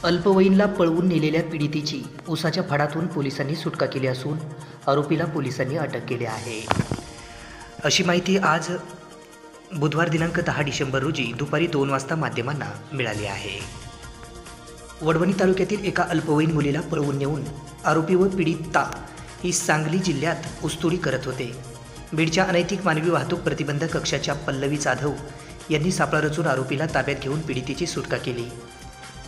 अल्पवयीनला पळवून नेलेल्या पीडितेची उसाच्या फडातून पोलिसांनी सुटका केली असून आरोपीला पोलिसांनी अटक केली आहे। अशी माहिती आज बुधवार दिनांक 10 डिसेंबर रोजी दुपारी 2 वाजता माध्यमांना मिळाली आहे। वडवणी तालुक्यातील एका अल्पवयीन मुलीला पळवून नेऊन आरोपी व पीडिता ही सांगली जिल्ह्यात ऊसतोडी करत होते। बीडच्या अनैतिक मानवी वाहतूक प्रतिबंधक कक्षाच्या पल्लवी जाधव यांनी सापळा रचून आरोपीला ताब्यात घेऊन पीडितेची सुटका केली।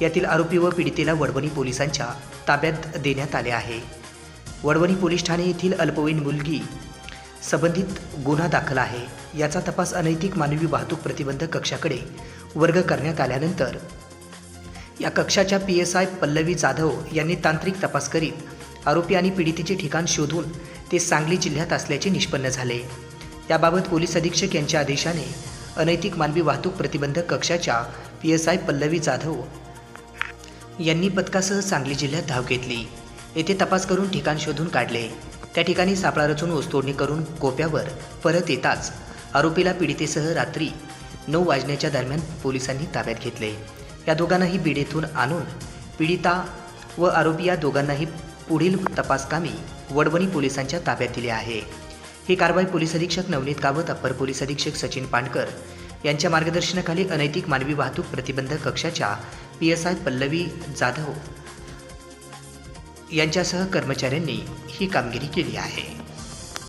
यातील आरोपी व पीडितेला वडवणी पोलिसांच्या ताब्यात देण्यात आले आहे। वडवणी पोलीस ठाणे येथील अल्पवयीन मुलगी संबंधित गुन्हा दाखल आहे। याचा तपास अनैतिक मानवी वाहतूक प्रतिबंधक कक्षाकडे वर्ग करण्यात आल्यानंतर या कक्षाच्या PSI पल्लवी जाधव यांनी तांत्रिक तपास करीत आरोपी आणि पीडितेचे ठिकाण शोधून ते सांगली जिल्ह्यात असल्याचे निष्पन्न झाले। त्याबाबत पोलीस अधीक्षक यांच्या आदेशाने अनैतिक मानवी वाहतूक प्रतिबंधक कक्षाच्या PSI पल्लवी जाधव यांनी पथकासह सांगली जिल्ह्यात धाव घेतली। येथे तपास करून ठिकाण शोधून काढले। त्या ठिकाणी सापळा रचून ऊसतोडणी करून कोप्यावर परत येताच आरोपीला पीडितेसह रात्री 9 वाजण्याच्या दरम्यान पोलिसांनी ताब्यात घेतले। या दोघांनाही बीड येथून आणून पीडिता व आरोपी या दोघांनाही पुढील तपासकामी वडवणी पोलिसांच्या ताब्यात दिले आहे। ही कारवाई पोलीस अधीक्षक नवनीत कावत, अप्पर पोलीस अधीक्षक सचिन पांडकर यांच्या मार्गदर्शनाखाली अनैतिक मानवी वाहतूक प्रतिबंधक कक्षाच्या PSI पल्लवी जाधव यांच्यासह कर्मचाऱ्यांनी ही कामगिरी केली आहे।